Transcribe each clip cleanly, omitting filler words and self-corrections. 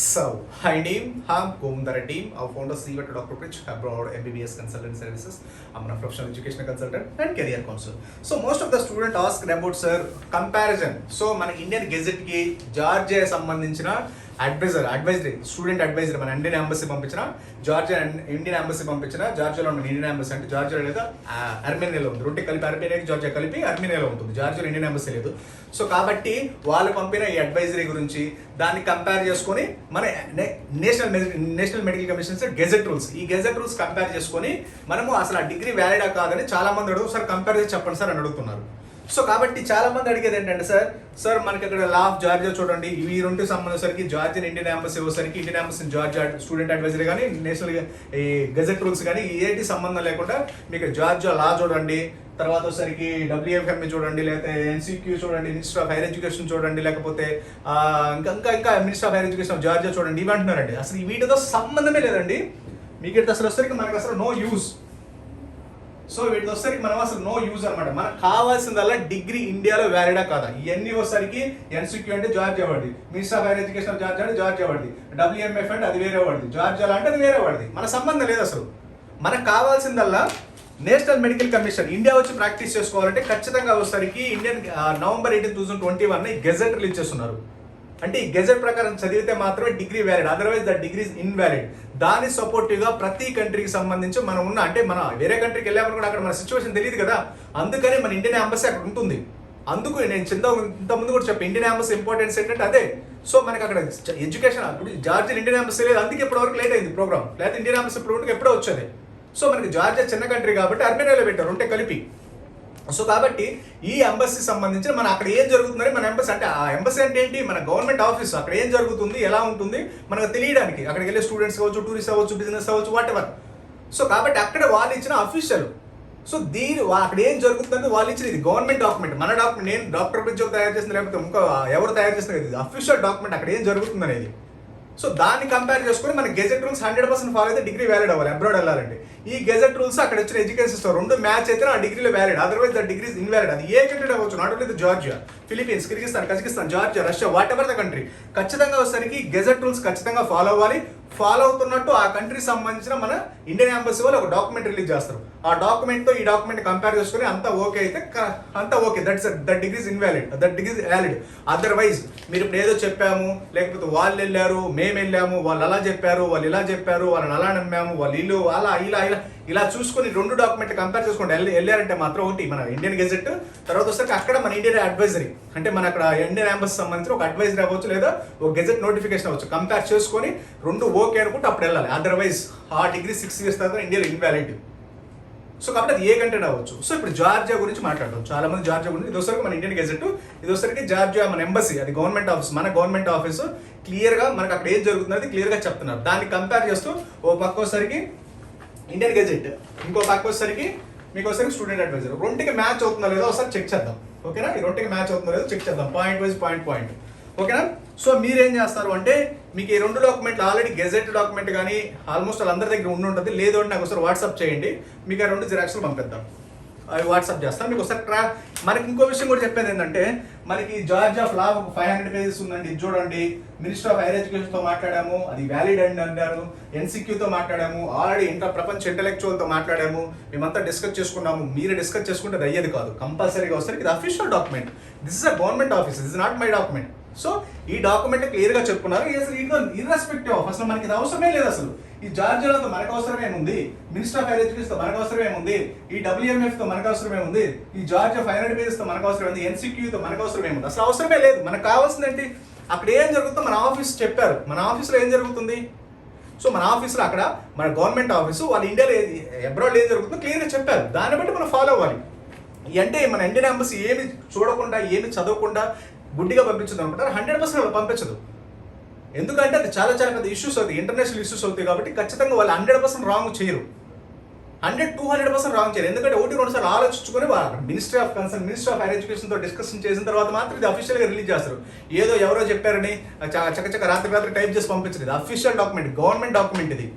So, hi name, I'm Gomdara team, our founder CEO to Dr. Pritch, abroad MBBS consultant services. I'm a professional educational consultant and career counselor. So, most of the students ask about sir comparison. So, మన Indian gazette కి Georgia సంబంధించిన advisory student advisory మన Indian embassy పంపించిన Indian embassy పంపించిన జార్జియాలో ఉన్న Indian embassy అంటే Georgia లేదా అర్మేనియాలో ఉంది. రెండు కలిపి అర్మేనియాకి జార్జియా కలిపి అర్మేనియాలో ఉంటుంది. జార్జియాలో ఇండియన్ ఎంబసీ లేదు. సో కాబట్టి వాళ్ళు పంపిన ఈ అడ్వైజరీ గురించి దాన్ని కంపేర్ చేసుకొని మన national medical commissions gazette rules ఈ గెజెట్ రూల్స్ కంపేర్ చేసుకొని మనము అసలు ఆ డిగ్రీ వ్యాలిడా కాదని చాలా మంది అడుగు సార్ కంపేర్ చేసి చెప్పండి సార్ అని అడుగుతున్నారు. సో కాబట్టి చాలా మంది అడిగేది ఏంటంటే సార్ మనకి అక్కడ లా ఆఫ్ జార్జియా చూడండి, ఈ రెండు సంబంధించరికి జార్జియన్ ఇండియన్ ఎంబసీ వచ్చేసరికి Indian embassy Georgia student advisory కానీ నేషనల్ ఈ గెజెట్ రూల్స్ కానీ ఏంటి సంబంధం లేకుండా మీకు జార్జియా లా చూడండి, తర్వాత వచ్చేసరికి WFME చూడండి, లేకపోతే NCQ చూడండి, మినిస్టర్ ఆఫ్ హైర్ ఎడ్యుకేషన్ చూడండి, లేకపోతే ఇంకా minister of higher education of Georgia చూడండి, ఇవి అంటున్నారండి. అసలు వీటితో సంబంధమే లేదండి. మీకు అసలు వచ్చేసరికి మనకు అసలు నో యూజ్. సో వీటికి వచ్చేసరికి మనం అసలు నో యూజ్ అనమాట. మనకు కావాల్సిందల్లా డిగ్రీ ఇండియాలో వ్యాలిడా కాదా, ఇవన్నీ వచ్చేసరికి NCQ అంటే జార్జియా వాడిది, minister of higher education of Georgia అంటే జార్జియా వాడిది, WMF అంటే అది వేరే వాడిది, జార్జియా అంటే అది వేరే వాడిది. మన సంబంధం లేదు అసలు. మనకు కావాల్సిందల్లా నేషనల్ మెడికల్ కమిషన్ ఇండియా వచ్చి ప్రాక్టీస్ చేసుకోవాలంటే ఖచ్చితంగా వచ్చేసరికి నవంబర్ 18, 2021 గెజెట్ రిలీజ్ చేస్తున్నారు. అంటే ఈ గెజెట్ ప్రకారం చదివితే మాత్రమే degree valid, otherwise the degree is invalid. దాని సపోర్టివ్గా ప్రతి కంట్రీకి సంబంధించి మనం ఉన్న అంటే మన వేరే కంట్రీకి వెళ్ళామని కూడా అక్కడ మన సిచ్యువేషన్ తెలియదు కదా, అందుకని మన ఇండియన్ ఎంబసీ అక్కడ ఉంటుంది. అందుకు నేను ఇంతకుముందు కూడా చెప్పాను ఇండియన్ ఎంబసీ ఇంపార్టెన్స్ ఏంటంటే అదే. సో మనకి అక్కడ ఎడ్యుకేషన్ ఇప్పుడు జార్జియా ఇండియన్ ఎంబసీ లేదు, అందుకే ఇప్పటి వరకు లేట్ అయింది ప్రోగ్రామ్, లేకపోతే ఇండియన్ ఎంబసీ ఇప్పుడు ఎప్పుడో వచ్చేది. సో మనకి జార్జియా చిన్న కంట్రీ కాబట్టి అర్మేనియాలో పెట్టారు ఉంటే కలిపి. సో కాబట్టి ఈ ఎంబసీ సంబంధించి మన అక్కడ ఏం జరుగుతుందని మన ఎంబసీ అంటే ఆ ఎంబసీ అంటే ఏంటి, మన గవర్నమెంట్ ఆఫీస్, అక్కడ ఏం జరుగుతుంది ఎలా ఉంటుంది మనకు తెలియడానికి, అక్కడికి వెళ్ళే స్టూడెంట్స్ అవ్వచ్చు, టూరిస్ట్ అవ్వచ్చు, బిజినెస్ అవ్వచ్చు, వాట్ ఎవర్. సో కాబట్టి అక్కడ వాళ్ళు ఇచ్చిన అఫీషియల్. సో అక్కడ ఏం జరుగుతుందంటే వాళ్ళు ఇచ్చిన ఇది గవర్నమెంట్ డాక్యుమెంట్, మన డాక్యుమెంట్, నేను డాక్టర్ ప్రిన్సిపల్ తయారు చేసిన లేకపోతే ఇంకా ఎవరు తయారు చేసిన ఇది అఫీషియల్ డాక్యుమెంట్, అక్కడ ఏం జరుగుతుంది అనేది. సో దాన్ని కంపేర్ చేసుకుని మన గెజెట్ రూల్స్ 100% ఫాలో అయితే డిగ్రీ వ్యాలిడ్ అవ్వాలి అబ్రాడ్ వెళ్ళాలంటే. ఈ గెజెట్ రూల్స్ అక్కడ వచ్చిన ఎడ్యుకేషన్ సిస్టమ్ రెండు మ్యాచ్ అయితే ఆ డిగ్రీలో valid, otherwise the degree invalid. అది ఏ కంట్రీ అవ్వచ్చు, not only Georgia, Philippines, Kyrgyzstan, Kazakhstan, Georgia, Russia, whatever the country. ఖచ్చితంగా వచ్చేసరికి గెజెట్ రూల్స్ ఖచ్చితంగా ఫాలో అవ్వాలి. ఫాలో అవుతున్నట్టు ఆ కంట్రీ సంబంధించిన మన ఇండియన్ ఎంబసీ వాళ్ళు ఒక డాక్యుమెంట్ రిలీజ్ చేస్తారు. ఆ డాక్యుమెంట్తో ఈ డాక్యుమెంట్ కంపేర్ చేసుకుని అంతా ఓకే అయితే అంతా okay, that degree is invalid, that degree is valid. Otherwise మీరు ఇప్పుడు ఏదో చెప్పాము, లేకపోతే వాళ్ళు వెళ్ళారు, మేము వెళ్ళాము, వాళ్ళు అలా చెప్పారు, వాళ్ళు ఇలా చెప్పారు, వాళ్ళని అలా నమ్మాము, వాళ్ళు ఇల్లు అలా ఇలా ఇలా ఇలా చూసుకొని రెండు డాక్యుమెంట్ కంపేర్ చేసుకుంటే వెళ్ళారంటే మాత్రం ఒకటి మన ఇండియన్ గెజెట్, తర్వాత వస్తే అక్కడ మన ఇండియన్ అడ్వైజరీ అంటే మన అక్కడ ఇండియన్ ఎంబసీ సంబంధించిన ఒక అడ్వైజరీ అవ్వచ్చు లేదా ఒక గెజెట్ నోటిఫికేషన్ అవ్వచ్చు, కంపేర్ చేసుకొని రెండు ఓకే అనుకుంటే అప్పుడు వెళ్ళాలి. అదర్వైజ్ ఆ డిగ్రీ 6 years తర్వాత ఇండియాలో ఇన్వాలిడ్. సో కాబట్టి అది ఏ కంట్రీ అవ్వచ్చు. సో ఇప్పుడు జార్జియా గురించి మాట్లాడదాం. చాలా మంది జార్జియా గురించి, ఇది వస్తారు మన ఇండియన్ గెజెట్, ఇది వస్తారు జార్జియా మన ఎంబసీ, అది గవర్నమెంట్ ఆఫీస్, మన గవర్నమెంట్ ఆఫీసు క్లియర్గా మనకు అక్కడ ఏం జరుగుతుంది క్లియర్గా చెప్తున్నారు. దాన్ని కంపేర్ చేస్తూ ఓ పక్క వచ్చేసరికి ఇండియన్ గెజెట్, ఇంకో పక్క వచ్చేసరికి మీకు వచ్చేసరికి స్టూడెంట్ అడ్వైజర్, రెండుకి మ్యాచ్ అవుతుందో లేదో ఒకసారి చెక్ చేద్దాం. ఓకేనా, ఈ రెండుకి మ్యాచ్ అవుతుందో లేదో చెక్ చేద్దాం పాయింట్ వైజ్ పాయింట్. ఓకేనా. సో మీరేం చేస్తారు అంటే మీకు ఈ రెండు డాక్యుమెంట్లు ఆల్రెడీ గెజెట్ డాక్యుమెంట్ కానీ ఆల్మోస్ట్ వాళ్ళందరి దగ్గర ఉంటుంది, లేదు అంటే నాకు ఒకసారి వాట్సాప్ చేయండి, మీకు ఆ 2 జిరాక్స్లు పంపిద్దాం, అవి వాట్సాప్ చేస్తాను మీకు ఒకసారి. మనకి ఇంకో విషయం కూడా చెప్పేది ఏంటంటే మనకి జార్జియా ఆఫ్ లా 500 pages ఉందండి, ఇది చూడండి. మినిస్టర్ ఆఫ్ హైర్ ఎడ్యుకేషన్తో మాట్లాడాము, అది వ్యాలిడ్ అండి అన్నారు. NCQతో మాట్లాడాము, ఆల్రెడీ ప్రపంచ ఇంటలెక్చువల్తో మాట్లాడాము, మేమంతా డిస్కస్ చేసుకున్నాము. మీరు డిస్కస్ చేసుకుంటే అది అయ్యేది కాదు, కంపల్సరీగా వస్తారు. ఇది official document, this is a government office, this is not my document. So ఈ డాక్యుమెంట్ క్లియర్గా చెప్పుకున్నారు. ఇర్రెస్పెక్టివ్ ఆఫ్ అసలు మనకి ఇది అవసరమే లేదు. అసలు ఈ జార్జియాలో మనకు అవసరం ఏముంది, మినిస్టర్ ఆఫ్ హైర్ ఎడ్యుకేషన్తో మనకు అవసరం ఏముంది, ఈ WMFతో మనకు అవసరం ఏముంది, ఈ జార్జియా 500 pagesతో మనకు అవసరం ఏముంది, NCQతో మనకు అవసరం ఏముంది, అసలు అవసరమే లేదు. మనకు కావాల్సింది ఏంటి, అక్కడ ఏం జరుగుతుందో మన ఆఫీస్ చెప్పారు, మన ఆఫీస్లో ఏం జరుగుతుంది. సో మన ఆఫీస్లో అక్కడ మన గవర్నమెంట్ ఆఫీసు వాళ్ళు ఇండియాలో అబ్రాడ్ ఏం జరుగుతుందో క్లియర్గా చెప్పారు, దాన్ని బట్టి మనం ఫాలో అవ్వాలి. అంటే మన ఇండియన్ ఎంబసీ ఏమి చూడకుండా ఏమి చదవకుండా గుడ్డిగా పంపించదు అనుకుంటారు, 100% పంపించదు. ఎందుకంటే అది చాలా చాలా పెద్ద ఇష్యూస్ అవుతాయి, ఇంటర్నేషనల్ ఇష్యూస్ అవుతాయి. కాబట్టి ఖచ్చితంగా వాళ్ళు 100% రాంగ్ చేయరు, 200% రాంగ్ చేయరు. ఎందుకంటే 1-2 సార్లు ఆలోచించుకొని ministry of concern, minister of higher ఎడ్యుకేషన్తో డిస్కషన్ చేసిన తర్వాత మాత్రం ఇది అఫీషియల్గా రిలీజ్ చేస్తారు. ఏదో ఎవరో చెప్పారని చక్కచక్క రాత్రి టైప్ చేసి పంపించరు. ఇది అఫీషియల్ డాక్యుమెంట్, గవర్నమెంట్ డాక్యుమెంట్ ఇది.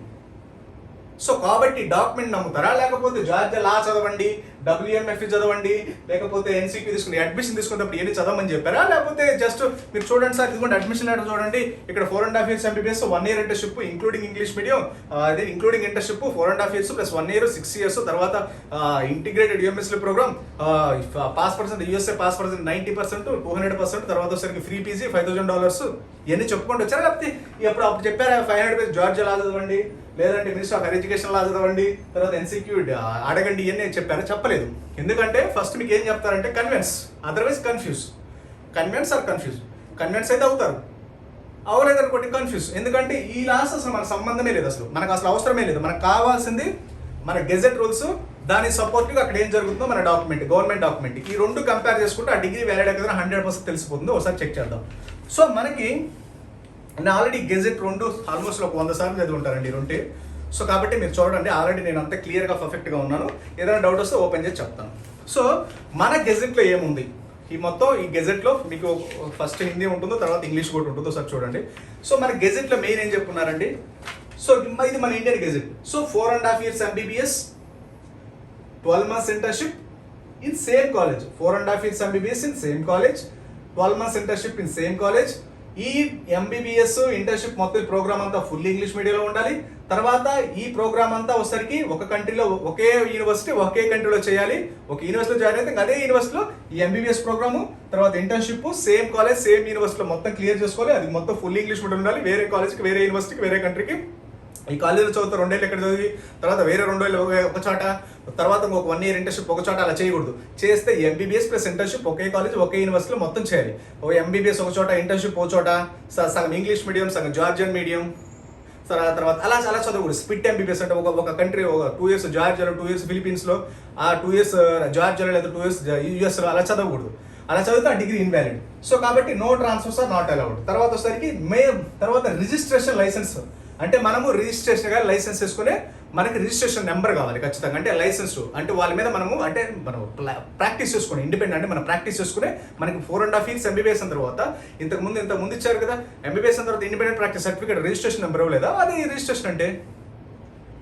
సో కాబట్టి డాక్యుమెంట్ నమ్ముతారా, లేకపోతే జార్జియా లా చదవండి, WMF చదవండి, లేకపోతే NCQ తీసుకుని అడ్మిషన్ తీసుకున్నప్పుడు ఇవన్నీ చదవమని చెప్పారా? లేకపోతే జస్ట్ మీరు చూడండి సార్, ఇదిగోండి అడ్మిషన్ లెటర్ చూడండి, ఇక్కడ 4.5 years MBBS, 1 year internship including English medium, అదే including internship 4.5 years plus 1 year 6 years, తర్వాత integrated UMSL programme, pass percent USA pass percent 90%, 200%, తర్వాత వచ్చేసరికి ఫ్రీ పీజీ $5,000 ఇవన్నీ చెప్పుకుంటూ వచ్చారా? లేకపోతే అప్పుడు చెప్పారా 500 పేజ్ జార్జియా లా చదవండి, లేదంటే మినిస్టర్ ఆఫ్ హైర్ ఎడ్యుకేషన్ లా చదవండి, తర్వాత NCQ అడగండి, ఇవన్నీ చెప్పారా? చెప్పలేదు. ఎందుకంటే ఫస్ట్ మీకు ఏం చెప్తారంటే convince, otherwise confuse. Convince or confuse. Convince అయితే అవుతారు, అవలేదు అనుకోండి కన్ఫ్యూజ్. ఎందుకంటే ఈ లాస్ అసలు మనకు సంబంధమే లేదు, అసలు మనకు అసలు అవసరమే లేదు. మనకు కావాల్సింది మన గెజెట్ రూల్స్, దాని సపోర్ట్గా అక్కడ ఏం జరుగుతుందో మన డాక్యుమెంట్, గవర్నమెంట్ డాక్యుమెంట్, ఈ రెండు కంపేర్ చేసుకుంటే ఆ డిగ్రీ వ్యాలిడ్ కదా 100% తెలిసిపోతుంది. ఒకసారి చెక్ చేద్దాం. సో మనకి నేను ఆల్రెడీ గెజెట్ 2 ఆల్మోస్ట్ ఒక 100 సార్లు చదివి ఉంటారండి ఈ 2. సో కాబట్టి మీరు చూడండి, ఆల్రెడీ నేను అంత క్లియర్గా పర్ఫెక్ట్గా ఉన్నాను. ఏదైనా డౌట్ వస్తే ఓపెన్ చేసి చెప్తాను. సో మన గెజెట్లో ఏముంది, ఈ మొత్తం ఈ గెజెట్లో మీకు ఫస్ట్ హిందీ ఉంటుందో, తర్వాత ఇంగ్లీష్ కూడా ఉంటుందో సార్ చూడండి. సో మన గెజెట్లో మెయిన్ ఏం చెప్పున్నారండి, సో ఇది మన Indian gazette. So 4.5 years MBBS, 12 months internship in same college. 4.5 years MBBS in same college, 12 months internship in same college. ఈ MBBS ఇంటర్న్షిప్ మొత్తం ప్రోగ్రామ్ అంతా ఫుల్ ఇంగ్లీష్ మీడియంలో ఉండాలి. తర్వాత ఈ ప్రోగ్రామ్ అంతా ఒకసారికి ఒక కంట్రీలో, ఒకే యూనివర్సిటీ ఒకే కంట్రీలో చేయాలి. ఒక యూనివర్సిటీలో జాయిన్ అయితే అదే యూనివర్సిటీలో ఈ MBBS ప్రోగ్రాము, తర్వాత ఇంటర్న్షిప్, సేమ్ కాలేజ్ సేమ్ యూనివర్సిటీలో మొత్తం క్లియర్ చేసుకోవాలి. అది మొత్తం ఫుల్ ఇంగ్లీష్ మీడియం ఉండాలి. వేరే కాలేజ్కి, వేరే యూనివర్సిటీకి, వేరే కంట్రీకి ఈ కాలేజీలో చదువుతా 2 ఏళ్ళు ఎక్కడ చదివి, తర్వాత వేరే 2 ఏళ్ళు ఒక చోట, తర్వాత ఇంకొక 1 year ఇంటర్న్షిప్ ఒక చోట, అలా చేయకూడదు. చేస్తే MBBS ప్లస్ ఇంటర్న్షిప్ ఒకే కాలేజ్ ఒకే యూనివర్సిటీలో మొత్తం చేయాలి. MBBS ఒక చోట, ఇంటర్న్షిప్ ఒక చోట, సగం ఇంగ్లీష్ మీడియం, సగం జార్జియన్ మీడియం, తర్వాత అలా చదవకూడదు. స్ప్లిట్ MBBS అంటే ఒక కంట్రీ, ఒక 2 years జార్జియాలో, 2 years ఫిలిపీన్స్లో, ఆ 2 years జార్జియాలో, లేదా 2 years USలో అలా చదవకూడదు. అలా చదివితే ఆ డిగ్రీ ఇన్వాలిడ్. సో కాబట్టి no transfers are not allowed. తర్వాత వచ్చేసరికి తర్వాత రిజిస్ట్రేషన్ లైసెన్స్, అంటే మనము రిజిస్ట్రేషన్ కానీ లైసెన్స్ చేసుకునే మనకి రిజిస్ట్రేషన్ నెంబర్ కావాలి ఖచ్చితంగా. అంటే లైసెన్స్ అంటే వాళ్ళ మీద మనము మనం ప్రాక్టీస్ చేసుకుని ఇండిపెండెంట్, అంటే మనం ప్రాక్టీస్ చేసుకునే మనకి 4.5 years MBBS అయిన తర్వాత ఇంత ముందు ఇచ్చారు కదా MBBS అయిన తర్వాత independent practice certificate, registration number ఇవ్వలేదా? అది రిజిస్ట్రేషన్ అంటే.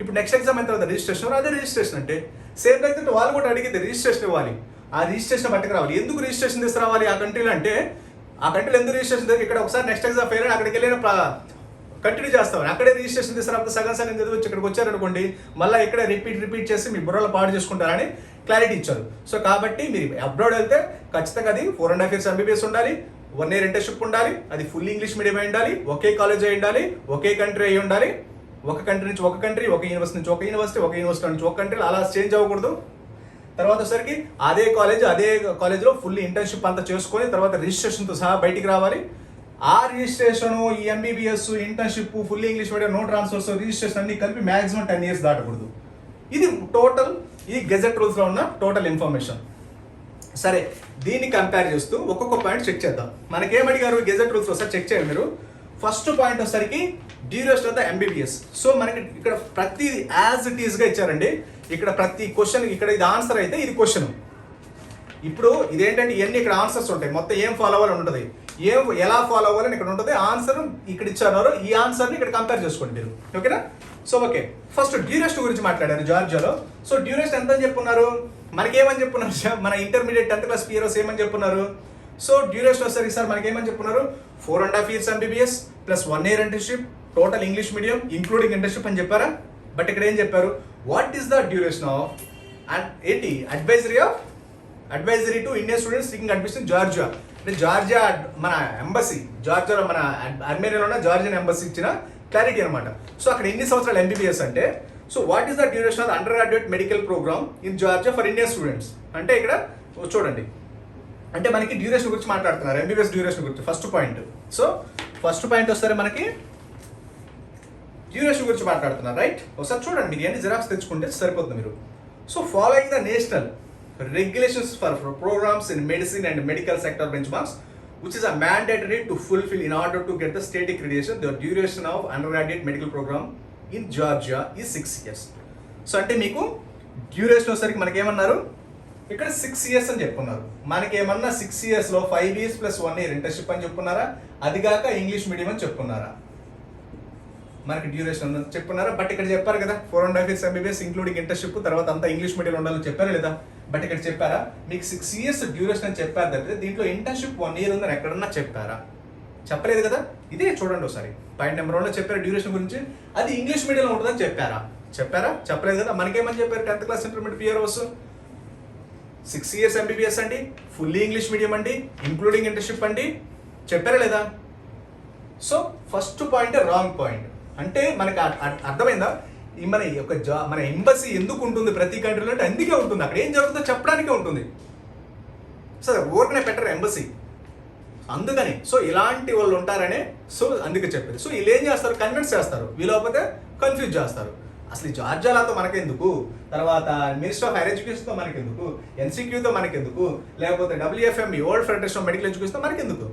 ఇప్పుడు నెక్స్ట్ ఎగ్జామ్ అయిన తర్వాత రిజిస్ట్రేషన్, అదే రిజిస్ట్రేషన్ అంటే. సేమ్ అయితే వాళ్ళు కూడా అడిగితే రిజిస్ట్రేషన్ ఇవ్వాలి, ఆ రిజిస్ట్రేషన్ బట్టి రావాలి. ఎందుకు రిజిస్ట్రేషన్ తీసుకురావాలి ఆ కంట్రీలో అంటే, ఆ కంట్రీలో ఎందుకు రిజిస్ట్రేషన్, ఇక్కడ ఒకసారి నెక్స్ట్ ఎగ్జామ్ ఫెయిల్ అని అక్కడికి వెళ్ళిన కంటిన్యూ చేస్తామని అక్కడే రిజిస్ట్రేషన్ తీసుకురాకపోతే సగం చదివి ఇక్కడికి వచ్చారనుకోండి, మళ్ళీ ఇక్కడే రిపీట్ చేసి మీ బుర్రలో పాడు చేసుకుంటారని క్లారిటీ ఇచ్చారు. సో కాబట్టి మీరు అబ్రాడ్ వెళ్తే ఖచ్చితంగా అది 4.5 years MBBS ఉండాలి, 1 year ఇంటర్న్షిప్ ఉండాలి, అది ఫుల్ ఇంగ్లీష్ మీడియం అయి ఉండాలి, ఒకే కాలేజ్ అయి ఉండాలి, ఒకే కంట్రీ అయి ఉండాలి. ఒక కంట్రీ నుంచి ఒక కంట్రీ, ఒక యూనివర్సిటీ నుంచి ఒక యూనివర్సిటీ, ఒక యూనివర్సిటీ నుంచి ఒక కంట్రీ, అలా చేంజ్ అవ్వకూడదు. తర్వాత వచ్చేసరికి అదే కాలేజ్లో ఫుల్ ఇంటర్న్షిప్ అంతా చేసుకొని తర్వాత రిజిస్ట్రేషన్తో సహా బయటికి రావాలి. ఆ రిజిస్ట్రేషన్, ఈ MBBS, internship, full English medium, no transfers, registration అన్ని కలిపి మాక్సిమం 10 years దాటకూడదు. ఇది టోటల్ ఈ గెజెట్ రూల్స్లో ఉన్న టోటల్ ఇన్ఫర్మేషన్. సరే, దీన్ని కంపేర్ చేస్తూ ఒక్కొక్క పాయింట్ చెక్ చేద్దాం. మనకేమడిగారు గెజెట్ రూల్స్ ఒకసారి చెక్ చేయండి మీరు. ఫస్ట్ పాయింట్ వచ్చేసరికి duration of the MBBS. So మనకి ఇక్కడ ప్రతి యాజ్ ఇట్ ఈస్గా ఇచ్చారండి. ఇక్కడ ప్రతి క్వశ్చన్, ఇక్కడ ఇది ఆన్సర్ అయితే ఇది క్వశ్చన్. ఇప్పుడు ఇదేంటంటే ఇవన్నీ ఇక్కడ ఆన్సర్స్ ఉంటాయి, మొత్తం ఏం ఫాలో అవ్వాలని ఉంటుంది, ఎలా ఫాలో అవ్వాలని ఇక్కడ ఉంటుంది. ఆన్సర్ ఇక్కడ ఇచ్చారు, ఈ ఆన్సర్ని ఇక్కడ కంపేర్ చేసుకోండి మీరు. ఓకేనా? సో ఓకే, ఫస్ట్ డ్యూరేషన్ గురించి మాట్లాడారు జార్జియాలో. సో డ్యూరేషన్ ఎంత అని చెప్పున్నారు, మనకేమని చెప్పున్నారు, మన ఇంటర్మీడియట్ 10th class PROs ఏమని చెప్పున్నారు. సో డ్యూరేషన్ వస్తారు సార్ మనకేమని చెప్పున్నారు, 4.5 years MBBS plus 1 year internship, total English medium including internship అని చెప్పారా. బట్ ఇక్కడ ఏం చెప్పారు, what is the duration of ఏంటి advisory to Indian students seeking admission Georgia. అంటే జార్జియా మన ఎంబసీ, జార్జియాలో మన అర్మేనియాలో ఉన్న జార్జియన్ ఎంబసీ ఇచ్చిన క్లారిటీ అనమాట. సో అక్కడ ఎన్ని సంవత్సరాలు MBBS అంటే, so what is the duration of undergraduate medical programme in Georgia for Indian students. అంటే ఇక్కడ చూడండి, అంటే మనకి డ్యూరేషన్ గురించి మాట్లాడుతున్నారు, MBBS డ్యూరేషన్ గురించి. First point, so first point వస్తారు మనకి డ్యూరేషన్ గురించి మాట్లాడుతున్నారు, రైట్. ఒకసారి చూడండి, మీరు ఎన్ని జిరాక్స్ తెచ్చుకుంటే సరిపోతుంది మీరు. So following the national regulations for programs in medicine and medical sector benchmarks, which is a mandatory to fulfill in order to get the state accreditation, the duration of undergraduate medical program in Georgia is 6 years. So అంటే మీకు duration వచ్చేసరికి మనకేమన్నారు, ఇక్కడ 6 years అని చెప్పుకున్నారు. మనకేమన్నా 6 yearsలో 5 years plus 1 year internship అని చెప్పుకున్నారా, అది కాక ఇంగ్లీష్ మీడియం అని చెప్పుకున్నారా, మనకి డ్యూరేషన్ చెప్పుకున్నారా. బట్ ఇక్కడ చెప్పారు కదా 4.5 years MBBS ఇంక్లూడింగ్ ఇంటర్న్షిప్, తర్వాత అంతా ఇంగ్లీష్ మీడియం ఉండాలని చెప్పారా లేదా. బట్ ఇక్కడ చెప్పారా మీకు 6 years డ్యూరేషన్ అని చెప్పారు తప్పితే దీంట్లో ఇంటర్న్షిప్ 1 year ఉందని ఎక్కడన్నా చెప్పారా? చెప్పలేదు కదా. ఇదే చూడండి ఒకసారి పాయింట్ నెంబర్ 1లో చెప్పారు డ్యూరేషన్ గురించి. అది ఇంగ్లీష్ మీడియంలో ఉంటుందని చెప్పారా? చెప్పలేదు కదా. మనకేమని చెప్పారు 10th class intermediate PROs 6 years MBBS అండి, ఫుల్లీ ఇంగ్లీష్ మీడియం అండి, ఇంక్లూడింగ్ ఇంటర్న్షిప్ అండి, చెప్పారా లేదా? So first point wrong point. అంటే మనకి అర్థమైందా మన ఎంబసీ ఎందుకు ఉంటుంది ప్రతి కంట్రీలో అంటే అందుకే ఉంటుంది, అక్కడ ఏం జరుగుతుందో చెప్పడానికే ఉంటుంది. సో ఊరికనే పెట్టరు ఎంబసీ అందుకని. సో ఇలాంటి వాళ్ళు ఉంటారనే సో అందుకే చెప్పేది. సో వీళ్ళు ఏం చేస్తారు, కన్విన్స్ చేస్తారు, వీళ్ళకపోతే కన్ఫ్యూజ్ చేస్తారు. అసలు ఈ జార్జియాలతో మనకెందుకు, తర్వాత మినిస్టర్ ఆఫ్ హైయర్ ఎడ్యుకేషన్తో మనకెందుకు, ఎన్సీక్యూతో మనకెందుకు, లేకపోతే WFME World Federation of Medical ఎడ్యుకేషన్తో మనకెందుకు.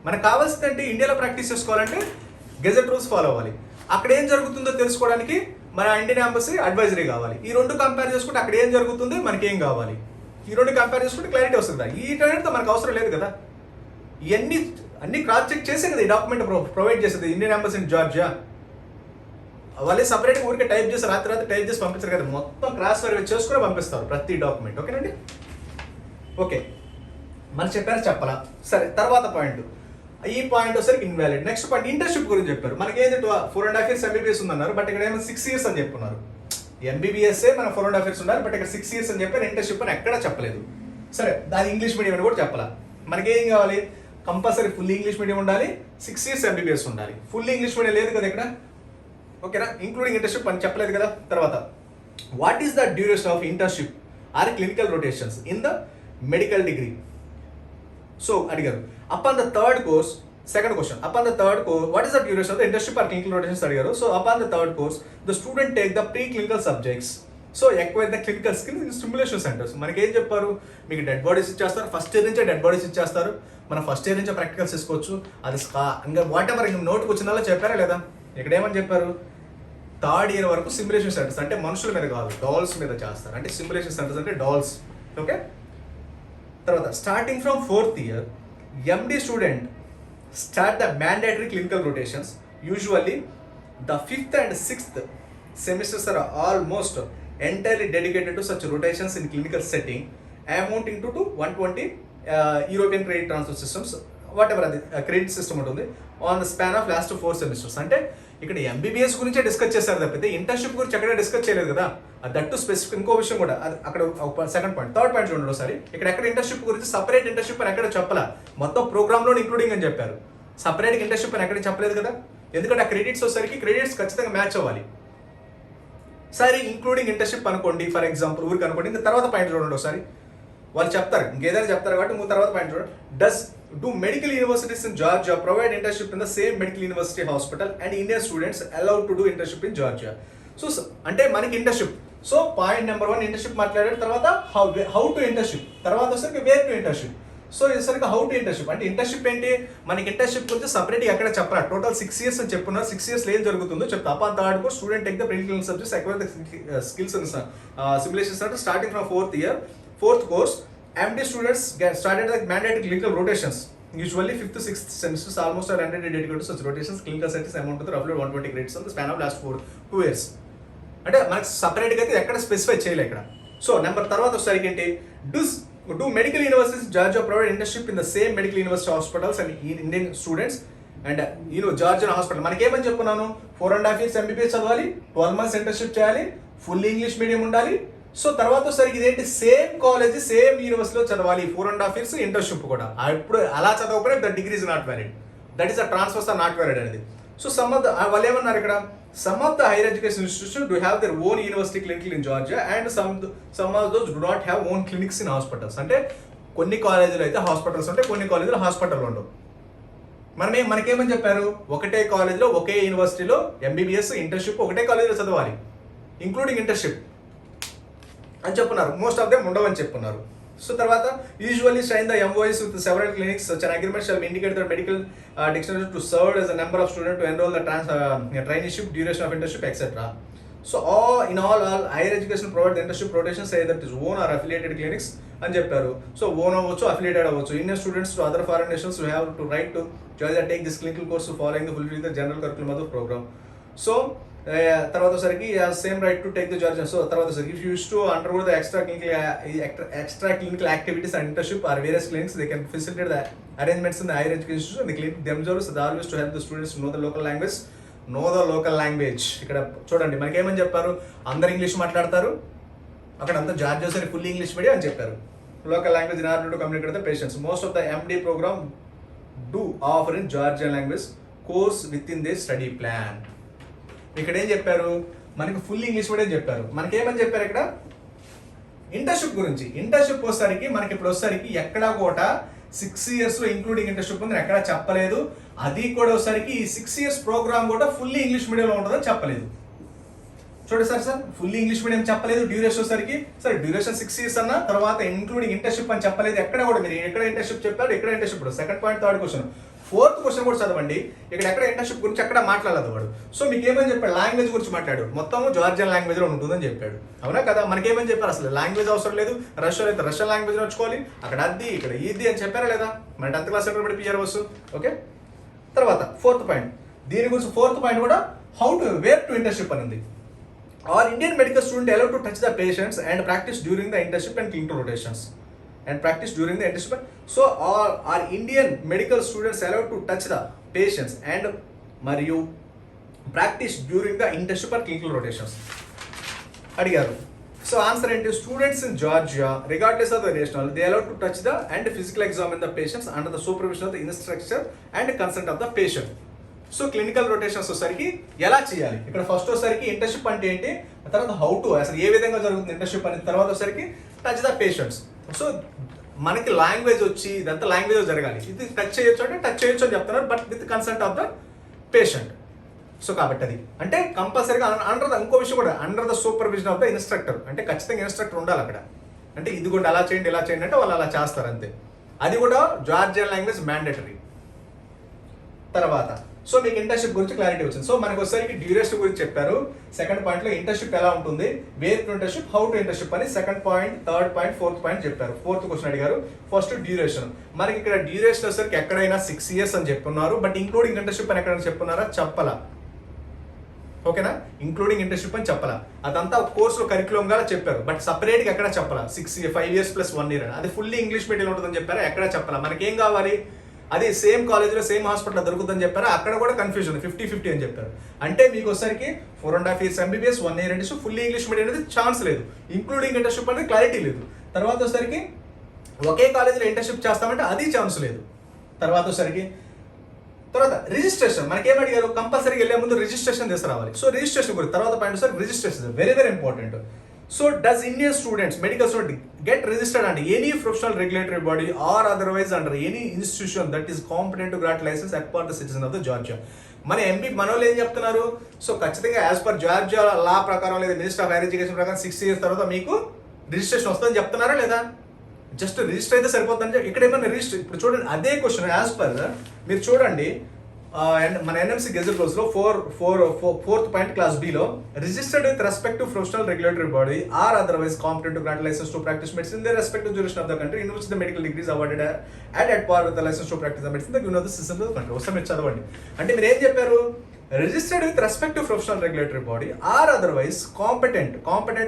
మనకు కావాల్సిందంటే ఇండియాలో ప్రాక్టీస్ చేసుకోవాలంటే గెజెట్ రూల్స్ ఫాలో అవ్వాలి. అక్కడ ఏం జరుగుతుందో తెలుసుకోవడానికి మన ఇండియన్ ఎంబసీ అడ్వైజరీ కావాలి. ఈ రెండు కంపేర్ చేసుకుంటే అక్కడ ఏం జరుగుతుంది, మనకి ఏం కావాలి, ఈ రెండు కంపేర్ చేసుకుంటే క్లారిటీ వస్తుంది. ఈ క్లారిటీతో మనకు అవసరం లేదు కదా. ఇవన్నీ అన్ని క్రాస్ చెక్ చేసే కదా ఈ డాక్యుమెంట్ ప్రొవైడ్ చేసేది ఇండియన్ ఎంబసీ ఇన్ జార్జియా. వాళ్ళే సపరేట్గా ఊరికే టైప్ చేసి రాత్రి టైప్ చేసి పంపించారు కదా, మొత్తం క్రాస్ వెరిఫై చేసుకుని పంపిస్తారు ప్రతి డాక్యుమెంట్. ఓకేనండి. ఓకే మనకు చెప్పారు చెప్పాలా. సరే తర్వాత పాయింట్, ఈ పాయింట్ వచ్చేసరికి ఇన్వాలిడ్. నెక్స్ట్ పాయింట్ ఇంటర్న్షిప్ గురించి చెప్పారు. మనకి ఏది 4.5 years MBBS ఉందన్నారు, బట్ ఇక్కడ ఏమో 6 years అని చెప్పున్నారు. MBBS మన 4.5 years ఉండాలి, బట్ ఇక్కడ 6 years అని చెప్పారు. ఇంటర్న్షిప్ అని ఎక్కడా చెప్పలేదు. సరే దాని ఇంగ్లీష్ మీడియం అని కూడా చెప్పాలా. మనకేం కావాలి, కంపల్సరీ ఫుల్ ఇంగ్లీష్ మీడియం ఉండాలి, 6 years MBBS ఉండాలి. ఫుల్ ఇంగ్లీష్ మీడియం లేదు కదా ఇక్కడ. ఓకేనా, ఇంక్లూడింగ్ ఇంటర్న్షిప్ అని చెప్పలేదు కదా. తర్వాత what is the duration of internship or clinical rotations in the medical degree. So అడిగారు upon the third course. Second question, upon the third course what is the duration of the internship or clinical rotations అడిగారు. So upon the third course the student take the preclinical subjects. So acquire the clinical skill in stimulation centres. మనకి ఏం చెప్పారు, మీకు dead bodies ఇచ్చేస్తారు, first year నుంచే dead bodies ఇచ్చేస్తారు, మనం first year నుంచే ప్రాక్టికల్స్ తీసుకోవచ్చు. అది ఇంకా వాట్ ఎవర్ ఇంకా నోట్కి వచ్చిన చెప్పారా లేదా. ఇక్కడ ఏమని చెప్పారు, థర్డ్ ఇయర్ వరకు సిమ్యులేషన్ సెంటర్స్ అంటే మనుషుల మీద కాదు డాల్స్ మీద చేస్తారు, అంటే సిమ్యులేషన్ సెంటర్స్ అంటే డాల్స్. ఓకే, తర్వాత starting from 4th year MD student start the mandatory clinical rotations. Usually the 5th and 6th semesters are almost entirely dedicated to such rotations in clinical setting amounting to 120 European credit transfer systems, whatever అది credit system ఉంటుంది on the span of last 4 semesters. అంటే ఇక్కడ MBBS గురించే discuss చేశారు తప్పితే internship గురించి ఎక్కడ discuss చేయలేదు కదా. దట్టు స్పెసిఫిక్ ఇంకో విషయం కూడా అక్కడ సెకండ్ పాయింట్. థర్డ్ పాయింట్ చూడండి ఒకసారి, ఇక్కడ ఎక్కడ ఇంటర్న్షిప్ గురించి సపరేట్ ఇంటర్న్షిప్ అని ఎక్కడ చెప్పాలా, మొత్తం ప్రోగ్రామ్లో ఇంక్లూడింగ్ అని చెప్పారు. సపరేట్గా ఇంటర్న్షిప్ అని ఎక్కడ చెప్పలేదు కదా, ఎందుకంటే ఆ క్రెడిట్స్ వచ్చేసరికి క్రెడిట్స్ ఖచ్చితంగా మ్యాచ్ అవ్వాలి. సరే ఇంక్లూడింగ్ ఇంటర్న్షిప్ అనుకోండి ఫర్ ఎగ్జాంపుల్ ఊరికి అనుకోండి. ఇంకా తర్వాత పాయింట్ చూడండి ఒకసారి, వాళ్ళు చెప్తారు ఇంకేదైనా చెప్తారు కాబట్టి ముందు తర్వాత పాయింట్ చూడండి. Do medical universities in Georgia provide internship in the same medical university hospital and Indian students allowed to do internship in Georgia? So అంటే మనకి internship. So point number 1 internship మాట్లాడారు, తర్వాత హౌ టు ఇంటర్న్షిప్, తర్వాత వచ్చేసరికి wear to internship. So వచ్చేసరికి how to internship అంటే internship ఏంటి, మనకి ఇంటర్న్షిప్ గురించి సపరేట్గా ఎక్కడ చెప్పరా. టోటల్ 6 years అని చెప్పున్నారు. 6 years ఏం జరుగుతుందో చెప్తా. Upon third course student take the preliminary subjects acquire the skills in simulations అంటే starting from 4th year. 4th course MD students started the mandatory clinical rotations. Usually 5th to 6th semesters almost are rendered dedicated to such rotations. Clinical settings amount to roughly 120 credits on the span of last 2 years. అంటే మనకి సపరేట్గా అయితే ఎక్కడ specify చేయలేదు ఇక్కడ. So number తర్వాత వచ్చేసరికి ఏంటి, do medical universities Georgia provide internship in the same medical university hospitals and Indian students and Georgian hospital. మనకి ఏమని చెప్పుకున్నాను, 4.5 years MBBS చదవాలి, 12 months ఇంటర్న్షిప్ చేయాలి, ఫుల్ ఇంగ్లీష్ మీడియం ఉండాలి. సో తర్వాత సరికి ఇదేంటి సేమ్ కాలేజ్ సేమ్ యూనివర్సిటీలో చదవాలి, 4.5 years ఇంటర్న్షిప్ కూడా. ఇప్పుడు అలా చదవకపోతే the degree is not valid, that is the transfers are not valid అనేది. సో సమ్ ఆఫ్ ద వాళ్ళు ఏమన్నారు ఇక్కడ, some of the higher education institution do have their own university clinic in Georgia and some of those do not have own clinics in hospitals. అంటే కొన్ని కాలేజీలు అయితే hospitals ఉంటాయి, కొన్ని కాలేజీలు హాస్పిటల్ ఉండవు. మనకేమని చెప్పారు, ఒకటే కాలేజ్లో ఒకే యూనివర్సిటీలో MBBS ఇంటర్న్షిప్ ఒకటే కాలేజీలో చదవాలి ఇంక్లూడింగ్ ఇంటర్న్షిప్ అని చెప్పున్నారు. మోస్ట్ ఆఫ్ దెమ్ ఉండవని చెప్పున్నారు. సో తర్వాత usually sign the MOUs with several clinics. Such an agreement shall indicate the medical dictionary to serve as a number of students to enroll the traineeship, duration of internship, etc. So in all higher education provide the internship rotation say that is own or affiliated clinics అని చెప్పారు. So own అవ్వచ్చు, affiliated అవ్వచ్చు. Indian students to other foreign nations who have to right to Georgia take this clinical course to following the fulfilling the general curriculum of the program. So తర్వాత వచ్చేసరికి same right to take the George. సో తర్వాత వచ్చేసరికి if uses to undergo the extra clinical activities and internship or various clinics they can facilitate the arrangements in the higher education and the clinic themselves they always to help the students know the local language. ఇక్కడ చూడండి మనకి ఏమని చెప్పారు, అందరు English మాట్లాడతారు, అక్కడ అంతా జార్జెస్ అని ఫుల్ ఇంగ్లీష్ మీడియం అని చెప్పారు. Local language in order to communicate the patients. Most of the MD program do offer in Georgian language course within the study plan. ఇక్కడ ఏం చెప్పారు, మనకి ఫుల్ ఇంగ్లీష్ మీడియం చెప్పారు. మనకి ఏమని చెప్పారు ఇక్కడ ఇంటర్న్షిప్ గురించి. ఇంటర్న్షిప్ వచ్చేసరికి మనకి ఇప్పుడు వచ్చేసరికి ఎక్కడా కూడా 6 years లో ఇంక్లూడింగ్ ఇంటర్న్షిప్ ఉంది ఎక్కడా చెప్పలేదు. అది కూడా వచ్చేసరికి ఈ 6 years ప్రోగ్రామ్ కూడా ఫుల్లీ ఇంగ్లీష్ మీడియంలో ఉంటుందని చెప్పలేదు. చూడండి సార్ ఫుల్లీ ఇంగ్లీష్ మీడియం చెప్పలేదు. డ్యూరేషన్ వచ్చేసరికి సార్ డ్యూరేషన్ 6 years అన్న, తర్వాత ఇంక్లూడింగ్ ఇంటర్న్షిప్ అని చెప్పలేదు. ఎక్కడ కూడా మీరు ఎక్కడ ఇంటర్న్షిప్ చెప్పారు, ఎక్కడ internship. Second point, third question, fourth question కూడా చదవండి. ఇక్కడ ఎక్కడ ఇంటర్న్షిప్ గురించి ఎక్కడ మాట్లాడలేదు వాడు. సో మీకు ఏమని చెప్పాడు, లాంగ్వేజ్ గురించి మాట్లాడు. మొత్తం జార్జియన్ లాంగ్వేజ్ లో ఉంటుందని చెప్పాడు. అవునా కదా, మనకేమని చెప్పారు, అసలు లాంగ్వేజ్ అవసరం లేదు. రష్యన్ అయితే రష్యన్ లాంగ్వేజ్ నేర్చుకోవాలి, అక్కడ అది ఇక్కడ ఇది అని చెప్పారా లేదా, మన 10th class ఎక్కడ పిఆర్ వస్తు. ఓకే, తర్వాత ఫోర్త్ పాయింట్, దీని గురించి ఫోర్త్ పాయింట్ కూడా how to where to internship అని ఉంది. Are Indian medical students allowed to touch the patients and practice during the internship and clinical rotations? So are Indian medical students allowed to touch the patients and మరియు practice during the internship and clinical rotations? అడిగారు. So answer ఏంటి, students in Georgia regardless of the national they allowed to touch the and physical examine the patients under the supervision of the instructor and consent of the patient. So clinical rotations వచ్చేసరికి ఎలా చేయాలి, ఇక్కడ first వచ్చేసరికి internship అంటే ఏంటి, తర్వాత how to అసలు ఏ విధంగా జరుగుతుంది ఇంటర్న్షిప్ అని, తర్వాత వచ్చేసరికి టచ్ ద పేషెంట్స్. సో మనకి లాంగ్వేజ్ వచ్చి ఇదంతా లాంగ్వేజ్ జరగాలి. ఇది టచ్ చేయొచ్చు అంటే టచ్ చేయొచ్చు అని చెప్తున్నారు, but with consent of the patient. So కాబట్టి అది అంటే కంపల్సరీగా ఇంకో విషయం కూడా under the supervision of the instructor, అంటే ఖచ్చితంగా ఇన్స్ట్రక్టర్ ఉండాలి అక్కడ. అంటే ఇది కూడా అలా చేయండి ఇలా చేయండి అంటే వాళ్ళు అలా చేస్తారు అంతే. అది కూడా జార్జియన్ లాంగ్వేజ్ మ్యాండేటరీ. తర్వాత సో మీకు ఇంటర్న్షిప్ గురించి క్లారిటీ వచ్చింది. సో మనకు వచ్చేసరికి డ్యూరేషన్ గురించి చెప్పారు. సెకండ్ పాయింట్ లో ఇంటర్న్షిప్ ఎలా ఉంటుంది, where to internship, how to internship అని second point, third point, fourth point చెప్పారు. ఫోర్త్ క్వశ్చన్ అడిగారు. ఫస్ట్ డ్యూరేషన్, మనకి ఇక్కడ డ్యూరేషన్ వచ్చేసరికి ఎక్కడైనా 6 years అని చెప్పున్నారు, బట్ ఇంక్లూడింగ్ ఇంటర్న్షిప్ అని ఎక్కడైనా చెప్పున్నారా, చెప్పలా. ఓకేనా, ఇంక్లూడింగ్ ఇంటర్న్షిప్ అని చెప్పాలా. అదంతా కోర్సులో కరికులం గా చెప్పారు, బట్ సపరేట్గా ఎక్కడ చెప్పాలా. 5 years + 1 year అని, అది ఫుల్లీ ఇంగ్లీష్ మీడియం ఉంటుందని చెప్పారా, ఎక్కడ చెప్పాలా. మనకి ఏం కావాలి, అది సేమ్ కాలేజ్లో సేమ్ హాస్పిటల్ దొరుకుతుందని చెప్పారు, అక్కడ కూడా కన్ఫ్యూజన్ 50-50 అని చెప్పారు. అంటే మీకు వచ్చరికి 4.5 years MBBS, 1 year internship, fully English medium అనేది ఛాన్స్ లేదు. ఇంక్లూడింగ్ ఇంటర్న్షిప్ అనేది క్లారిటీ లేదు. తర్వాత వచ్చరికి ఒకే కాలేజీలో ఇంటర్న్షిప్ చేస్తామంటే అది ఛాన్స్ లేదు. తర్వాత రిజిస్ట్రేషన్, మనకేం అడిగారు, కంపల్సరీగా వెళ్ళే ముందు రిజిస్ట్రేషన్ తీసుకురావాలి. సో రిజిస్ట్రేషన్ గురించి తర్వాత point sir, registration very very important. So does Indian students, medical students get registered under any professional regulatory body or otherwise under any institution that is competent to grant license as per the citizen of the Georgia? మన MP మనోళ్ళు ఏం చెప్తున్నారు, so ఖచ్చితంగా as per Georgia లా ప్రకారం లేదా minister of higher education ప్రకారం 6 years తర్వాత మీకు రిజిస్ట్రేషన్ వస్తుందని చెప్తున్నారా లేదా, జస్ట్ రిజిస్టర్ అయితే సరిపోతుందని ఇక్కడ ఏమన్నా రిజిస్టర్. ఇప్పుడు చూడండి అదే క్వశ్చన్ యాజ్ పర్ మీరు చూడండి మన ఎన్ఎంసీ గెజెట్ రోజులో 4th point class below registered with respect to professional regulatory body or otherwise competent to grant licence to practise medicine in the respective jurisdiction of the country in which the medical degrees awarded at par with the license to practice the medicine given of the system of the country. ఒకసారి మీరు చదవండి. అంటే మీరు ఏం చెప్పారు, registered with respect to professional regulatory body or otherwise competent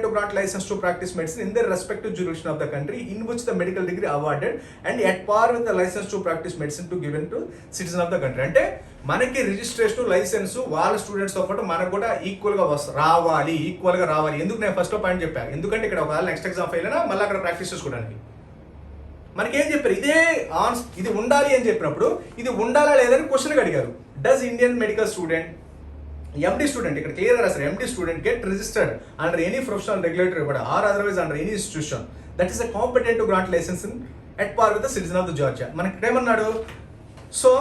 to grant licence to practise medicine in the respective jurisdiction of the country in which the medical degree awarded and at par with the license to practice medicine to given to citizen of the country. అంటే మనకి registration licence వాళ్ళ స్టూడెంట్స్తో పాటు మనకు కూడా equal గా రావాలి. ఎందుకు నేను ఫస్ట్ పాయింట్ చెప్పాను, ఎందుకంటే ఇక్కడ ఒకవేళ నెక్స్ట్ ఎగ్జామ్ ఫెయిల్ అయినా మళ్ళీ అక్కడ ప్రాక్టీస్ చేసుకోవడానికి. మనకేం చెప్పారు, ఇది ఉండాలి అని చెప్పినప్పుడు ఇది ఉండాలా లేదని క్వశ్చన్ అడిగారు. Does Indian medical student, MD student, ఇక్కడ క్లియర్ రాశారు, MD student get registered under any professional regulatory body or otherwise under any institution that is competent to grant licence at par with the citizen of the Georgia. మనకి ఇక్కడ ఏమన్నాడు, so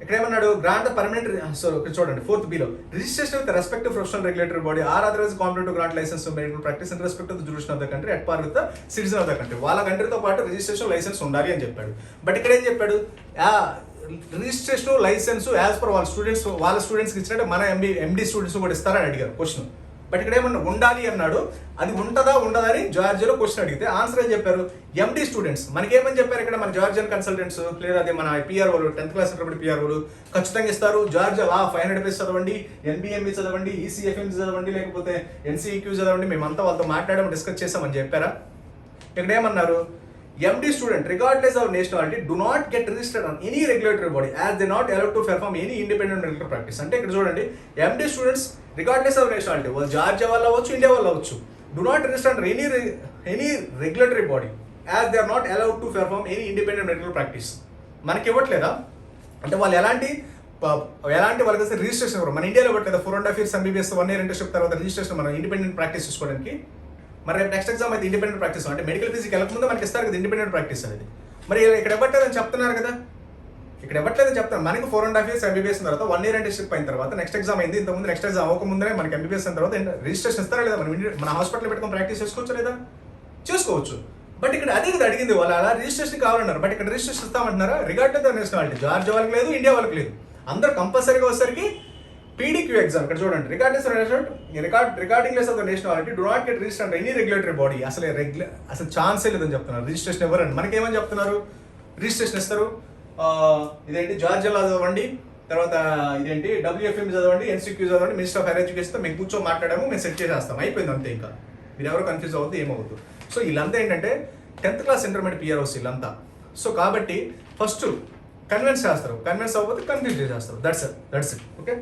ఇక్కడ ఏమన్నాడు, grant the permanent. So ఇక్కడ చూడండి 4th below registration with respective professional regulatory body or otherwise competent to grant licence to medical practice in respect of the jurisdiction of the country at par with the citizen of the country. వాళ్ళ కంట్రీతో పాటు registration licence ఉండాలి అని చెప్పాడు. But ఇక్కడ ఏం చెప్పాడు, registration licence as per వాళ్ళ స్టూడెంట్స్కి ఇచ్చినట్టు మన ఎండి స్టూడెంట్స్ కూడా ఇస్తారని అడిగారు క్వశ్చన్. బట్ ఇక్కడ ఏమన్నా ఉండాలి అన్నాడు. అది ఉంటుందా ఉండదా అని జార్జియాలో క్వశ్చన్ అడిగితే ఆన్సర్ ఏం చెప్పారు, ఎండి స్టూడెంట్స్. మనకేమని చెప్పారు ఇక్కడ మన జార్జియన్ కన్సల్టెంట్స్ లేదా అదే మన పిఆర్ఓలు 10th క్లాస్ పిఆర్ఓలు ఖచ్చితంగా ఇస్తారు. జార్జియా 500 రూపీస్ చదవండి, ఎన్బిఎంఈ చదవండి, ఈసీఎఫ్ఎం చదవండి, లేకపోతే ఎన్సీక్యూ చదవండి, మేమంతా వాళ్ళతో మాట్లాడడం డిస్కస్ చేసామని చెప్పారా? ఇక్కడ ఏమన్నారు, MD student, regardless of nationality, do not get registered on any regulatory body as they are not allowed to perform any independent medical practice. అంటే ఇక్కడ చూడండి, MD students regardless of nationality, వాళ్ళు జార్జియా వాళ్ళు అవ్వచ్చు, ఇండియా వాళ్ళు అవ్వచ్చు, do not register under any regulatory body as they are not allowed to perform any independent medical practice. మనకి ఇవ్వట్లేదా అంటే వాళ్ళు ఎలాంటి వాళ్ళకి రిజిస్ట్రేషన్ ఇవ్వరు. మన ఇండియాలో ఇవ్వట్లేదా 4.5 years MBBS 1 year ఇంటర్న్షిప్ తర్వాత రిజిస్ట్రేషన్ మనం ఇండిపెండెంట్ ప్రాక్టీస్ చేసుకోవడానికి. మరి రేపు నెక్స్ట్ ఎగ్జామ్ అయితే ఇండిపెండెంట్ ప్రాక్టీస్ అంటే మెడికల్ ఫీజుకి వెళ్ళకముందు మనకి ఇస్తారు కదా ఇండిపెండెంట్ ప్రాక్టీస్ అనేది. మరి ఇక్కడ ఇవ్వట్లేదని చెప్తున్నారు కదా, ఇక్కడ ఇవ్వట్లేదని చెప్తాను. మనకి 4.5 years MBBS తర్వాత 1 year ఇంటర్న్షిప్ అయిన తర్వాత నెక్స్ట్ ఎగ్జామ్ అయింది, ఇంతకుముందు నెక్స్ట్ ఎగ్జామ్ అవ్వకముందే మనకి MBBS అయిన తర్వాత రిజిస్ట్రేషన్ ఇస్తారా లేదా, మన హాస్పిటల్ పెట్టుకొని ప్రాక్టీస్ చేసుకోవచ్చు లేదా, చేసుకోవచ్చు. బట్ ఇక్కడ అదే కదా అడిగింది, వాళ్ళు అలా రిజిస్ట్రేషన్ కావాలన్నారు. బట్ ఇక్కడ రిజిస్ట్రేషన్ ఇస్తామంటున్నారా, రిగార్డ్ ద నేషనాలిటీ, జార్జియా వాళ్ళకి లేదు, ఇండియా వాళ్ళకి లేదు, అందరూ కంపల్సరీగా వచ్చేసరికి PDQ ఎగ్జామ్. ఇక్కడ చూడండి, regardless of the nationality do not get register under any regulatory body. అసలు ఛాన్సే లేదని చెప్తున్నారు. రిజిస్ట్రేషన్ ఎవరండి, మనకేమని చెప్తున్నారు, రిజిస్ట్రేషన్ ఇస్తారు. ఇదేంటి జార్జియాలో చదవండి, తర్వాత ఇదేంటి WFM చదవండి, NCQ చదవండి, మినిస్టర్ ఆఫ్ హైయర్ ఎడ్యుకేషన్ మేము కూర్చొని మాట్లాడాము, మేము సెట్ చేసేస్తాం, అయిపోయింది అంతే. ఇంకా మీరు ఎవరు కన్ఫ్యూజ్ అవ్వద్దు, ఏమవుద్దు. సో వీళ్ళంతా ఏంటంటే 10th క్లాస్ ఇంటర్మీడియట్ PROs వీళ్ళంతా. సో కాబట్టి ఫస్ట్ కన్విన్స్ చేస్తారు, కన్విన్స్ అవ్వకపోతే కన్ఫ్యూజ్ చేసేస్తారు. That's it okay.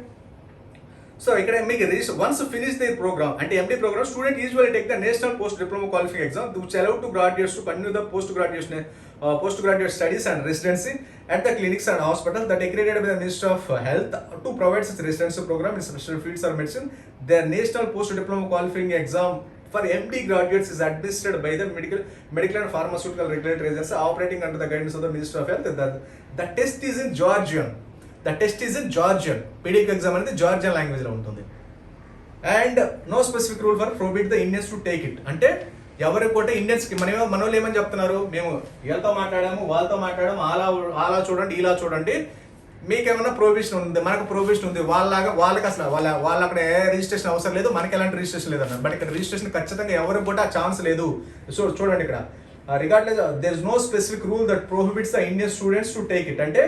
సో ఇక్కడ మీకు వన్స్ ఫినిష్ ది ప్రోగ్రామ్ అంటే MD programme, student usually take the national post diploma qualification exam which allow to graduates to continue the post graduate studies and residency at the clinics and hospitals that accredited by the Ministry of Health to provide such residency program in special fields or medicine. Their national post diploma qualifying exam for MD graduates is administered by the medical and pharmaceutical regulatory agency operating under the guidance of the Ministry of Health. The test is in Georgian. PDQ exam అనేది Georgian language లో ఉంటుంది. And no specific rule for prohibit the Indians to take it. అంటే ఎవరికి కూడా ఇండియన్స్కి మనోళ్ళు ఏమని చెప్తున్నారు, మేము వీళ్ళతో మాట్లాడాము, వాళ్ళతో మాట్లాడాము, అలా చూడండి, ఇలా చూడండి, మీకేమన్నా ప్రొవిజన్ ఉంది, మనకు ప్రొవిజన్ ఉంది, వాళ్ళకి అసలు వాళ్ళ అక్కడ ఏ రిజిస్ట్రేషన్ అవసరం లేదు, మనకి ఎలాంటి రిజిస్ట్రేషన్ లేదు అన్నారు. బట్ ఇక్కడ రిజిస్ట్రేషన్ ఖచ్చితంగా ఎవరికి కూడా ఛాన్స్ లేదు. సో చూడండి ఇక్కడ regardless there is no specific rule that prohibits the Indian students to take it. అంటే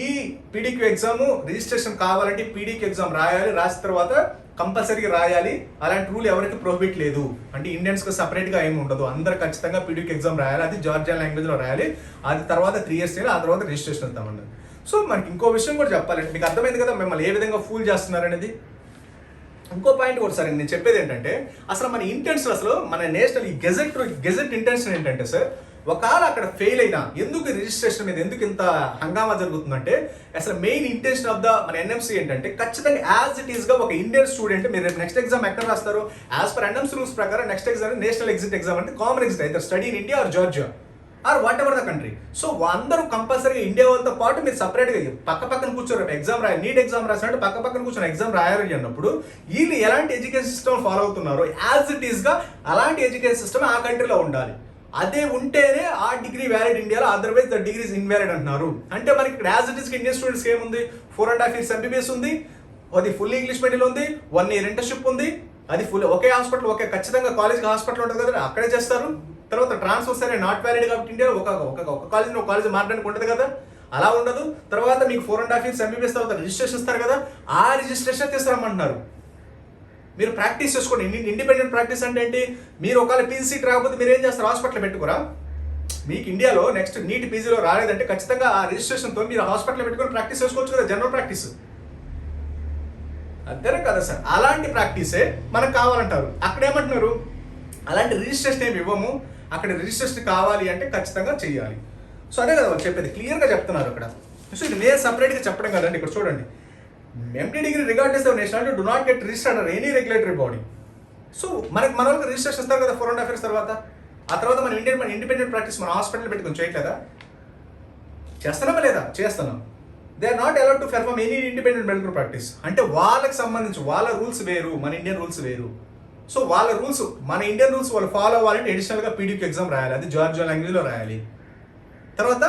ఈ PDQ ఎగ్జామ్ రిజిస్ట్రేషన్ కావాలంటే PDQ ఎగ్జామ్ రాయాలి, రాసిన తర్వాత కంపల్సరీగా రాయాలి. అలాంటి రూల్ ఎవరికి ప్రొహిబిట్ లేదు. అంటే ఇండియన్స్కి సపరేట్గా ఏమి ఉండదు, అందరు ఖచ్చితంగా PDQ ఎగ్జామ్ రాయాలి, అది జార్జియన్ లాంగ్వేజ్లో రాయాలి, అది తర్వాత 3 years చేయాలి, ఆ తర్వాత రిజిస్ట్రేషన్ ఇస్తామన్నారు. సో మనకి ఇంకో విషయం కూడా చెప్పాలంటే మీకు అర్థమైంది కదా మిమ్మల్ని ఏ విధంగా ఫూల్ చేస్తున్నారు అనేది. ఇంకో పాయింట్ కూడా సార్ నేను చెప్పేది ఏంటంటే అసలు మన ఇంటెన్షన్, అసలు మన నేషనల్ ఈ గెజెట్ ఇంటెన్షన్ ఏంటంటే సార్, ఒకవేళ అక్కడ ఫెయిల్ అయినా ఎందుకు రిజిస్ట్రేషన్ మీద ఎందుకు ఇంత హంగామా జరుగుతుందంటే అసలు మెయిన్ ఇంటెన్షన్ ఆఫ్ ద మన NMC ఏంటంటే ఖచ్చితంగా యాజ్ ఇట్ ఈస్ గా ఒక ఇండియన్ స్టూడెంట్ మీరు నెక్స్ట్ ఎగ్జామ్ ఎక్కడ రాస్తారు, యాజ్ పర్ NMC రూల్స్ ప్రకారం next exam national exit exam అంటే కామన్ ఎగ్జిట్ అయితే study in India or Georgia or whatever the country. So అందరూ కంపల్సరీగా ఇండియా వాళ్ళతో పాటు మీరు సపరేట్గా పక్కన కూర్చోరు, ఎగ్జామ్ రాయాలి, నీట్ ఎగ్జామ్ రాసినట్టు పక్కన కూర్చొని ఎగ్జామ్ రాయాలి అన్నప్పుడు వీళ్ళు ఎలాంటి ఎడ్యుకేషన్ సిస్టమ్ ఫాలో అవుతున్నారో యాజ్ ఇట్ ఈస్ గా అలాంటి ఎడ్యుకేషన్ సిస్టమ్ ఆ కంట్రీలో ఉండాలి. అదే ఉంటేనే ఆ డిగ్రీ వ్యాలిడ్ ఇండియాలో, otherwise the degree is invalid అంటున్నారు. అంటే మనకి ఇక్కడ as it is Indian students ఏముంది, 4.5 years MBBS ఉంది, అది ఫుల్ ఇంగ్లీష్ మీడియం ఉంది, 1 year ఇంటర్న్షిప్ ఉంది, అది ఫుల్ ఒకే హాస్పిటల్, ఒకే ఖచ్చితంగా కాలేజ్ హాస్పిటల్ ఉంటుంది కదా అక్కడే చేస్తారు. తర్వాత ట్రాన్స్ఫర్ సరే నాట్ వ్యాలిడ్ కాబట్టి ఇండియాలో ఒక కాలేజ్ ఒక కాలేజ్ మారడానికి ఉంటుంది కదా, అలా ఉండదు. తర్వాత మీకు 4.5 years MBBS తర్వాత రిజిస్ట్రేషన్ ఇస్తారు కదా, ఆ రిజిస్ట్రేషన్ తీస్తారమంటున్నారు. మీరు ప్రాక్టీస్ చేసుకోండి. ఇండిపెండెంట్ ప్రాక్టీస్ అంటే ఏంటి, మీరు ఒకవేళ PG సీట్ రాకపోతే మీరు ఏం చేస్తారు, హాస్పిటల్ పెట్టుకోరా. మీకు ఇండియాలో నెక్స్ట్ నీట్ PGలో రాలేదంటే ఖచ్చితంగా ఆ రిజిస్ట్రేషన్తో మీరు హాస్పిటల్ పెట్టుకొని ప్రాక్టీస్ చేసుకోవచ్చు కదా, జనరల్ ప్రాక్టీస్. అంతేనే కదా సార్, అలాంటి ప్రాక్టీసే మనకు కావాలంటారు. అక్కడ ఏమంటున్నారు, అలాంటి రిజిస్ట్రేషన్ ఏమి ఇవ్వము, అక్కడ రిజిస్ట్రేషన్ కావాలి అంటే ఖచ్చితంగా చేయాలి. సో అదే కదా వాళ్ళు చెప్పేది, క్లియర్గా చెప్తున్నారు అక్కడ. సో ఇది నేను సపరేట్గా చెప్పడం కదండి. ఇక్కడ చూడండి, MD degree regardless of nationality do not get registered under any regulatory body. So మన వాళ్ళకి రిజిస్ట్రేషన్ ఇస్తారు కదా 4.5 years తర్వాత, ఆ తర్వాత మనం ఇండిపెండెంట్ ప్రాక్టీస్ మన హాస్పిటల్ పెట్టుకొని చేయట్లేదా, చేస్తున్నామా లేదా, చేస్తున్నాం. They are not allowed to perform any independent medical practice. అంటే వాళ్ళకి సంబంధించి వాళ్ళ రూల్స్ వేరు, మన ఇండియన్ రూల్స్ వేరు. సో వాళ్ళ రూల్స్ మన ఇండియన్ రూల్స్ వాళ్ళు ఫాలో అవ్వాలంటే అడిషనల్గా PDQ ఎగ్జామ్ రాయాలి, అది జార్జియన్ లాంగ్వేజ్లో రాయాలి. తర్వాత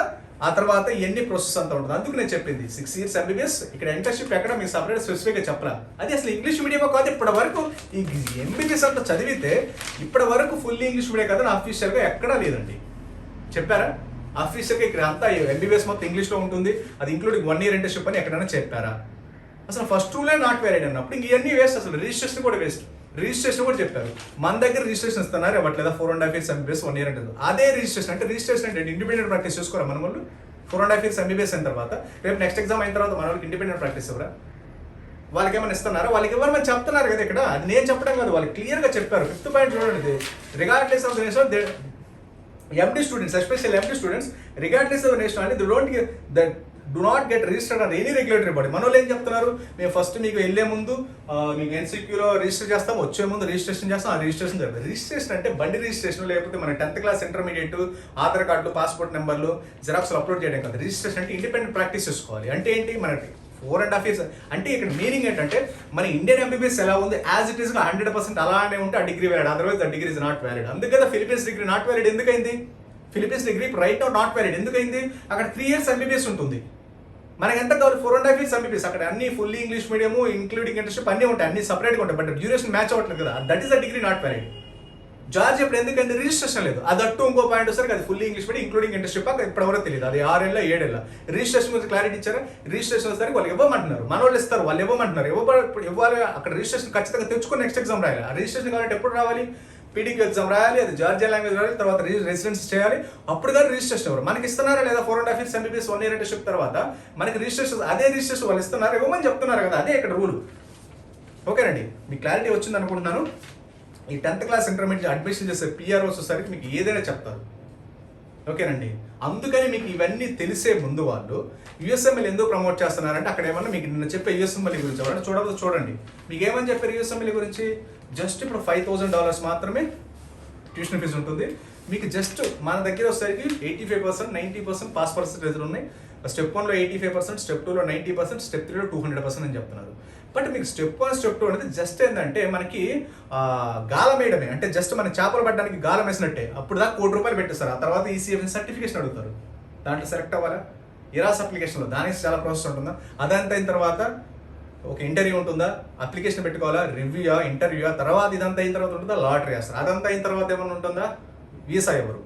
ఆ తర్వాత ఎన్ని ప్రాసెస్ అంతా ఉంటుంది. అందుకు నేను చెప్పింది 6 years MBBS. ఇక్కడ ఇంటర్న్షిప్ ఎక్కడ మీకు సపరేట్ స్పెసిఫిక్గా చెప్పరా. అది అసలు ఇంగ్లీష్ మీడియం కాదు. ఇప్పటి వరకు ఈ MBBS అంతా చదివితే ఇప్పటి వరకు ఫుల్లీ ఇంగ్లీష్ మీడియం కాదు అఫీషియల్గా ఎక్కడా లేదండి. చెప్పారా అఫీషియల్గా ఇక్కడ అంతా MBBS మొత్తం ఇంగ్లీష్లో ఉంటుంది, అది ఇంక్లూడింగ్ 1 year ఇంటర్న్షిప్ అని ఎక్కడైనా చెప్పారా. అసలు ఫస్ట్ రూలే నాట్ వ్యాలిడ్ అన్నప్పుడు ఇంక వేస్ట్, అసలు రిజిస్ట్రేషన్ కూడా వేస్ట్. రిజిస్ట్రేషన్ కూడా చెప్పారు, మన దగ్గర రిజిస్ట్రేషన్ ఇస్తున్నారు ఇవ్వట్లేదా. 4.5 years MBBS 1 year అంటే అదే రిజిస్ట్రేషన్ అంటే ఇండిపెండెంట్ ప్రాక్టీస్ చేసుకోరా మన వాళ్ళు. 4.5 years MBBS అయిన తర్వాత రేపు నెక్స్ట్ ఎగ్జామ్ అయిన తర్వాత మన వాళ్ళకి ఇండిపెండెంట్ ప్రాక్టీస్ ఎవరా, వాళ్ళకి ఏమైనా ఇస్తున్నారా, వాళ్ళకి ఎవరు చెప్తున్నారు కదా ఇక్కడ. అది నేను చెప్పడం కాదు, వాళ్ళు క్లియర్గా చెప్పారు. 5th పాయింట్ చూడండి, regardless of the nation MD students, especially MD students, regardless of the nationality, they do not get registered on any regulatory body. మన వాళ్ళు ఏం చెప్తున్నారు, మేము ఫస్ట్ మీకు వెళ్ళే ముందు మీకు NCQలో రిజిస్టర్ చేస్తాం, వచ్చే ముందు రిజిస్ట్రేషన్ చేస్తాం. ఆ రిజిస్ట్రేషన్ జరుగుతుంది. రిజిస్ట్రేషన్ అంటే బండి రిజిస్ట్రేషన్, లేకపోతే మన 10th class ఇంటర్మీడియట్ ఆధార్ కార్డులు, పాస్పోర్ట్ నెంబర్లు, జిరాక్స్లు అప్లోడ్ చేయడం కాదు. రిజిస్ట్రేషన్ అంటే ఇండిపెండెంట్ ప్రాక్టీస్ చేసుకోవాలి. అంటే ఏంటి, మనకి 4.5 years అంటే ఇక్కడ మీనింగ్ ఏంటంటే మన ఇండియన్ MBBS ఎలా ఉంది యాజ్ ఇట్ ఈస్ 100% అలానే ఉంటే ఆ డిగ్రీ వ్యాలిడ్, అదర్వైజ్ ఆ డిగ్రీ ఇస్ నాట్ వ్యాలిడ్. అందుకే కదా ఫిలిపీన్స్ డిగ్రీ నాట్ వ్యాలిడ్ ఎందుకైంది. Philippines degree right now not valid ఎందుకైంది, అక్కడ 3 years MBBS ఉంటుంది. మనకి ఎంత కావాలి 4.5 years MBBS. అక్కడ అన్ని fully English medium including internship అన్నీ ఉంటాయి, అన్ని సపరేట్గా ఉంటాయి. బట్ డ్యూరేషన్ మ్యాచ్ అవ్వట్లేదు కదా, that is the degree not valid. George ఇప్పుడు ఎందుకంటే రిజిస్ట్రేషన్ లేదు. అది అట్టు ఇంకో పాయింట్ వస్తారు, అది fully English medium including internship ఇప్పటివరకు తెలియదు. అది 6 ఏళ్ళ 7 ఏళ్ళ రిజిస్ట్రేషన్ గురించి క్లారిటీ ఇచ్చారా. రిజిస్ట్రేషన్ వస్తారు వాళ్ళు ఇవ్వమంటున్నారు, మన వాళ్ళు ఇస్తారు, వాళ్ళు ఇవ్వమంటున్నారు. ఇవ్వాలి అక్కడ రిజిస్ట్రేషన్ ఖచ్చితంగా తెచ్చుకొని నెక్స్ట్ ఎగ్జామ్ రాయాలి. ఆ రిజిస్ట్రేషన్ కావాలంటే ఎప్పుడు రావాలి, PDQ ఎగ్జామ్ రాయాలి, అది జార్జియా లాంగ్వేజ్ రాయాలి, తర్వాత రెసిడెన్స్ చేయాలి, అప్పుడు కానీ రిజిస్ట్రేషన్ ఎవరు మనకి ఇస్తున్నారా లేదా. 4.5 years MBBS 1 year ఇంటర్న్షిప్ తర్వాత మనకి రిజిస్ట్రేషన్, అదే రిజిస్ట్రేషన్ వాళ్ళు ఇస్తున్నారు, ఇవ్వమని చెప్తున్నారు కదా, అదే ఇక్కడ రూల్. ఓకేనండి, మీకు క్లారిటీ వచ్చింది అనుకుంటున్నాను. ఈ 10th class ఇంటర్మీడియట్ అడ్మిషన్ చేసే PROs వచ్చేసరికి మీకు ఏదైనా చెప్తారు. ఓకేనండి, అందుకని మీకు ఇవన్నీ తెలిసే ముందు వాళ్ళు USMLE ఎందుకు ప్రమోట్ చేస్తున్నారంటే అక్కడ ఏమన్నా మీకు నిన్న చెప్పే USMLE గురించి ఎవరైనా చూడండి. మీకు ఏమని చెప్పారు USMLE గురించి, జస్ట్ ఇప్పుడు $5,000 మాత్రమే ట్యూషన్ ఫీజు ఉంటుంది. మీకు జస్ట్ మన దగ్గర వచ్చేసరికి 85%, 90% పాస్ పర్సెంటేజ్లు ఉన్నాయి. స్టెప్ 1లో 85%, స్టెప్ 2లో 90%, స్టెప్ 3లో 200% అని చెప్తున్నారు. బట్ మీకు స్టెప్ 1, స్టెప్ 2 అనేది జస్ట్ ఏంటంటే మనకి గాలం వేయడమే, అంటే జస్ట్ మన చేపలు పట్టడానికి గాలం వేసినట్టే. అప్పుడు దాకా ₹1,00,000 పెట్టేస్తారు, ఆ తర్వాత ECF సర్టిఫికేషన్ అడుగుతారు, దాంట్లో సెలెక్ట్ అవ్వాలా. ఇరాస్ అప్లికేషన్లో దానికి చాలా ప్రాసెస్ ఉంటుందా, అదంతా అయిన తర్వాత ఒక ఇంటర్వ్యూ ఉంటుందా, అప్లికేషన్ పెట్టుకోవాలా, రివ్యూయా, ఇంటర్వ్యూయా, తర్వాత ఇదంతా అయిన తర్వాత ఉంటుందా, లాటరీ వేస్తారు. అదంతా అయిన తర్వాత ఏమైనా ఉంటుందా, వీసా ఎవరు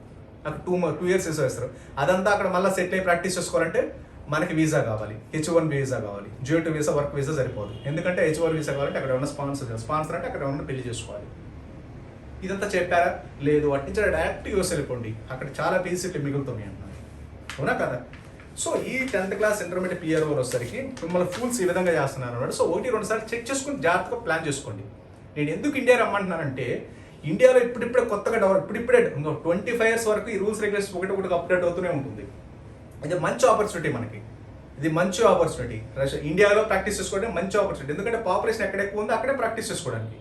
అక్కడ 2 years వీసా వేస్తారు. అదంతా అక్కడ మళ్ళీ సెట్ అయ్యి ప్రాక్టీస్ చేసుకోవాలంటే మనకి వీసా కావాలి, H1 వీసా కావాలి. J2 వీసా, వర్క్ వీసా సరిపోదు. ఎందుకంటే H1 వీసా కావాలంటే అక్కడ ఉన్న స్పాన్సర్ అంటే అక్కడ ఉన్న పెళ్లి చేసుకోవాలి. ఇదంతా చెప్పారా లేదు, అట్టించారు డైరెక్ట్ యూఎస్ వెళ్ళిపోండి, అక్కడ చాలా PG సీట్లు మిగులుతున్నాయి అన్నారు, అవునా కదా. సో ఈ 10th class ఇంటర్మీడియట్ PRO వచ్చేసరికి మిమ్మల్ని ఫూల్స్ ఈ విధంగా చేస్తున్నారు అన్నాడు. సో 1-2 సార్లు చెక్ చేసుకుని జాగ్రత్తగా ప్లాన్ చేసుకోండి. నేను ఎందుకు ఇండియా రమ్మంటున్నానంటే ఇండియాలో ఇప్పుడిప్పుడే కొత్తగా ఇప్పుడిప్పుడే 25 years వరకు ఈ రూల్స్ రెగ్యులేషన్స్ ఒకటి అప్డేట్ అవుతూనే ఉంటుంది. ఇది మంచి ఆపర్చునిటీ మనకి, ఇది మంచి ఆపర్చునిటీ. ఇండియాలో ప్రాక్టీస్ చేసుకోవడం మంచి ఆపర్చునిటీ, ఎందుకంటే పాపులేషన్ ఎక్కడ ఎక్కువ ఉందో అక్కడే ప్రాక్టీస్ చేసుకోవడానికి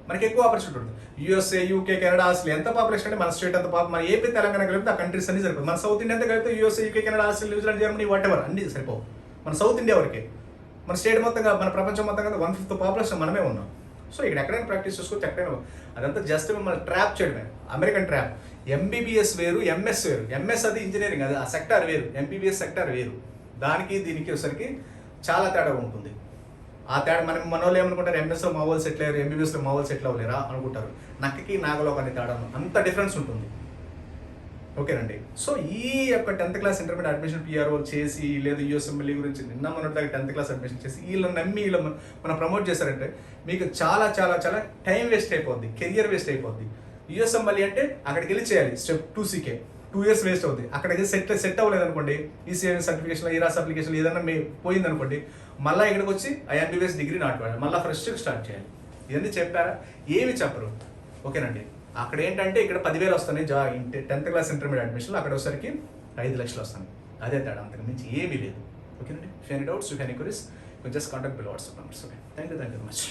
మనకి ఎక్కువ ఆపర్చునిటీ ఉంటుంది. USA, UK, కెనడా ఆస్ట్రేలియా ఎంత పాపులేషన్ అంటే మన స్టేట్ అంత మన AP, తెలంగాణ కలిపితే ఆ కంట్రీస్ అన్ని సరిపోతుంది. మన సౌత్ ఇండియా అంతా కలిపితే USA, UK, Canada, Australia, New Zealand, Germany, whatever అన్ని సరిపోవు. మన సౌత్ ఇండియా వరకే, మన స్టేట్ మొత్తంగా, మన ప్రపంచం మొత్తంగా 1/5 పాపులేషన్ మనమే ఉన్నాం. సో ఇక్కడ ఎక్కడైనా ప్రాక్టీస్ చేసుకోవచ్చు, ఎక్కడైనా. అదంతా జస్ట్ మిమ్మల్ని ట్రాప్ చేయడమే, అమెరికన్ ట్రాప్. MBBS వేరు, MS వేరు. MS అది ఇంజనీరింగ్, అది ఆ సెక్టార్ వేరు, MBBS సెక్టార్ వేరు. దానికి దీనికి వచ్చేసరికి చాలా తేడా ఉంటుంది. ఆ తేడా మన వాళ్ళు ఏమనుకుంటారు, MSలో మా వాళ్ళు సెటిల్ అయ్యారు, MBBSలో మా వాళ్ళు సెటిల్ అవ్వలేరా అనుకుంటారు. నక్కకి నాగలో కానీ తేడా అంత డిఫరెన్స్ ఉంటుంది. ఓకేనండి, సో ఈ యొక్క 10th class intermediate admission PRO చేసి లేదా USMLE గురించి నిన్న మొన్నటి 10th class అడ్మిషన్ చేసి వీళ్ళని నమ్మి మనం ప్రమోట్ చేశారంటే మీకు చాలా చాలా చాలా టైం వేస్ట్ అయిపోద్ది, కెరియర్ వేస్ట్ అయిపోద్ది. USMLE అంటే అక్కడికి వెళ్ళి చేయాలి, స్టెప్ 2CK 2 years వేస్ట్ అవుతుంది. అక్కడికి సెట్ అవ్వలేదు అనుకోండి, ECF సర్టిఫికేషన్, ఇరాస్ అప్లికేషన్ ఏదైనా పోయింది అనుకోండి, మళ్ళీ ఇక్కడికి వచ్చి MBBS డిగ్రీ నాట్ వాడాలి, మళ్ళీ ఫ్రెష్ స్టార్ట్ చేయాలి. ఇవన్నీ చెప్పారా, ఏమి చెప్పరు. ఓకేనండి, అక్కడ ఏంటంటే ఇక్కడ 10,000 వస్తాయి 10th class ఇంటర్మీడియట్ అడ్మిషన్లో, అక్కడ వచ్చేసరికి 5 లక్షలు వస్తాయి. అదే తేడా, అంతకు మించి ఏమీ లేదు. ఓకేనండి, if any doubts, if any queries, just contact below WhatsApp numbers. Okay, thank you very much.